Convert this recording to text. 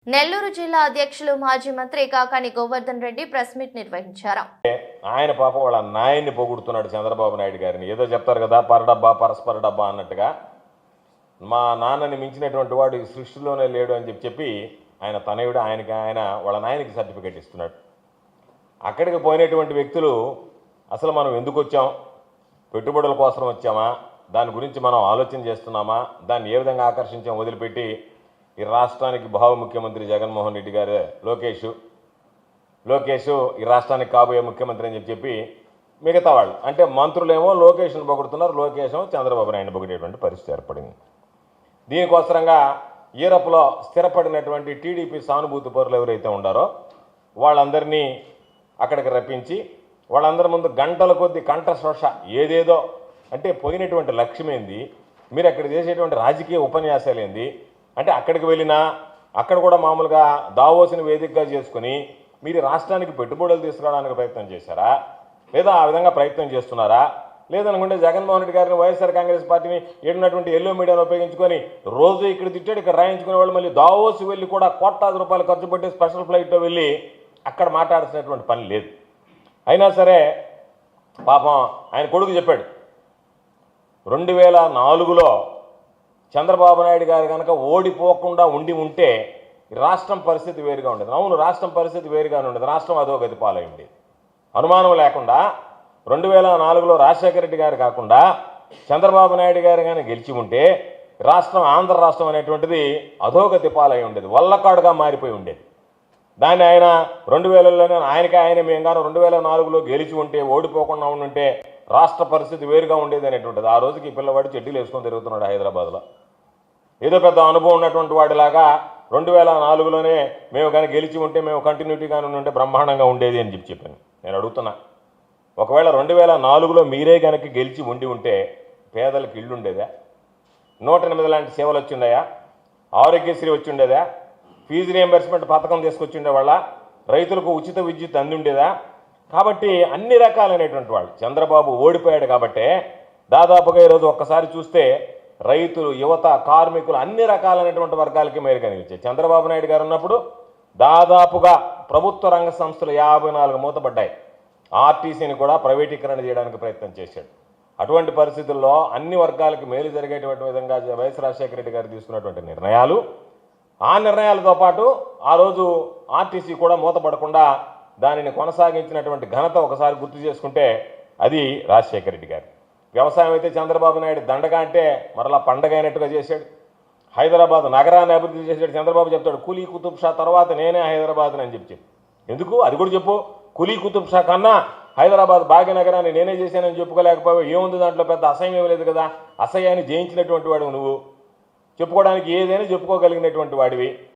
నెల్లూరు జిల్లా అధ్యక్షులు మాజీ మంత్రి కాకాని గోవర్ధన్ రెడ్డి ప్రెస్ మీట్ నిర్వహించారు. ఆయన పాపం వాళ్ళ నాయన్ని పొగుడుతున్నాడు చంద్రబాబు నాయుడు గారిని. ఏదో చెప్తారు కదా, పరడబ్బా పరస్పర డబ్బా అన్నట్టుగా. మా నాన్నని మించినటువంటి వాడు ఈ సృష్టిలోనే లేడు అని చెప్పి ఆయన తనయుడు ఆయన వాళ్ళ నాయనకి సర్టిఫికేట్ ఇస్తున్నాడు. అక్కడికి పోయినటువంటి వ్యక్తులు అసలు మనం ఎందుకు వచ్చాం, పెట్టుబడుల కోసం వచ్చామా, దాని గురించి మనం ఆలోచన చేస్తున్నామా, దాన్ని ఏ విధంగా ఆకర్షించాం వదిలిపెట్టి ఈ రాష్ట్రానికి భావ ముఖ్యమంత్రి జగన్మోహన్ రెడ్డి గారు లోకేష్ ఈ రాష్ట్రానికి కాబోయే ముఖ్యమంత్రి అని చెప్పి మిగతా వాళ్ళు అంటే మంత్రులేమో లోకేష్ను పొగుడుతున్నారు, లోకేష్ చంద్రబాబు నాయుడు పొగిడేటువంటి పరిస్థితి ఏర్పడింది. దీనికోసరంగా యూరప్లో స్థిరపడినటువంటి టీడీపీ సానుభూతి పరులు ఎవరైతే ఉండారో వాళ్ళందరినీ అక్కడికి రప్పించి వాళ్ళందరి ముందు గంటల కొద్ది కంఠశ్రోష ఏదేదో అంటే పోయినటువంటి లక్ష్యమేంది, మీరు అక్కడ చేసేటువంటి రాజకీయ ఉపన్యాసాలు ఏంది అంటే అక్కడికి వెళ్ళినా అక్కడ కూడా మామూలుగా దావోసిని వేదికగా చేసుకుని మీరు రాష్ట్రానికి పెట్టుబడులు తీసుకురావడానికి ప్రయత్నం చేశారా, లేదా ఆ విధంగా ప్రయత్నం చేస్తున్నారా, లేదనుకుంటే జగన్మోహన్ రెడ్డి గారిని వైఎస్ఆర్ కాంగ్రెస్ పార్టీని ఏడున్నటువంటి ఎల్లో మీడియాను ఉపయోగించుకొని రోజు ఇక్కడ తిట్టాడు ఇక్కడ రాయించుకునే వాళ్ళు మళ్ళీ దావోసి వెళ్ళి కూడా కోట్లాది రూపాయలు ఖర్చు పెట్టి స్పెషల్ ఫ్లైట్లో వెళ్ళి అక్కడ మాట్లాడాల్సినటువంటి పని లేదు. అయినా సరే పాపం ఆయన కొడుకు చెప్పాడు 2004లో చంద్రబాబు నాయుడు గారు కనుక ఓడిపోకుండా ఉంటే రాష్ట్రం పరిస్థితి వేరుగా ఉండేది. అవును, రాష్ట్రం పరిస్థితి వేరుగానే ఉండేది, రాష్ట్రం అధోగతి పాలై ఉండేది. అనుమానం లేకుండా 2004లో రాజశేఖర రెడ్డి గారు కాకుండా చంద్రబాబు నాయుడు గారు కానీ గెలిచి ఉంటే రాష్ట్రం ఆంధ్ర రాష్ట్రం అనేటువంటిది అధోగతి పాలై ఉండేది, వల్లకాడుగా మారిపోయి ఉండేది. దాన్ని ఆయన 2000లోనే ఆయన మేము కానీ 2004లో గెలిచి ఉంటే ఓడిపోకుండా ఉంటే రాష్ట్ర పరిస్థితి వేరుగా ఉండేది అనేటువంటిది. ఆ రోజుకి ఈ పిల్లవాడు చెడ్డీలు వేసుకొని తిరుగుతున్నాడు హైదరాబాద్లో. ఏదో పెద్ద అనుభవం ఉన్నటువంటి వాడిలాగా 2004లోనే మేము కానీ గెలిచి ఉంటే మేము కంటిన్యూటీగానే ఉంటే బ్రహ్మాండంగా ఉండేది అని చెప్పాను. నేను అడుగుతున్నా, ఒకవేళ 2004లో మీరే కనుక గెలిచి ఉంటే పేదలకు ఇళ్ళు ఉండేదా, 108 లాంటి సేవలు వచ్చిండయా, ఆరోగ్యశ్రీ వచ్చిండేదా, ఫీజు రియంబర్స్మెంట్ పథకం తీసుకొచ్చిండే వాళ్ళ, రైతులకు ఉచిత విద్యుత్ అందుండేదా? కాబట్టి అన్ని రకాలైనటువంటి వాళ్ళు చంద్రబాబు ఓడిపోయాడు కాబట్టే దాదాపుగా ఈరోజు ఒక్కసారి చూస్తే రైతులు, యువత, కార్మికులు అన్ని రకాలైనటువంటి వర్గాలకి మేలు కలిగించాయి. చంద్రబాబు నాయుడు గారు ఉన్నప్పుడు దాదాపుగా ప్రభుత్వ రంగ సంస్థలు 54 మూతపడ్డాయి. ఆర్టీసీని కూడా ప్రైవేటీకరణ చేయడానికి ప్రయత్నం చేశాడు. అటువంటి పరిస్థితుల్లో అన్ని వర్గాలకు మేలు జరిగేటువంటి విధంగా వైఎస్ రాజశేఖర రెడ్డి గారు తీసుకున్నటువంటి నిర్ణయాలు, ఆ నిర్ణయాలతో పాటు ఆ రోజు ఆర్టీసీ కూడా మూతపడకుండా దానిని కొనసాగించినటువంటి ఘనత ఒకసారి గుర్తు చేసుకుంటే అది రాజశేఖర రెడ్డి గారు. వ్యవసాయం అయితే చంద్రబాబు నాయుడు దండగా అంటే మరలా పండగ అయినట్టుగా చేశాడు. హైదరాబాద్ నగరాన్ని అభివృద్ధి చేశాడు. చంద్రబాబు చెప్తాడు కులీ కుతుబ్ షా తర్వాత నేనే హైదరాబాద్ని అని చెప్పి. ఎందుకు అది కూడా చెప్పు, కులీ కుతుబ్ షా కన్నా హైదరాబాద్ భాగ్యనగరాన్ని నేనే చేశానని చెప్పుకోలేకపోయావు. ఏముంది దాంట్లో, పెద్ద అసహ్యం ఏం లేదు కదా. అసహ్యాన్ని జయించినటువంటి వాడు నువ్వు, చెప్పుకోవడానికి ఏదైనా చెప్పుకోగలిగినటువంటి వాడివి.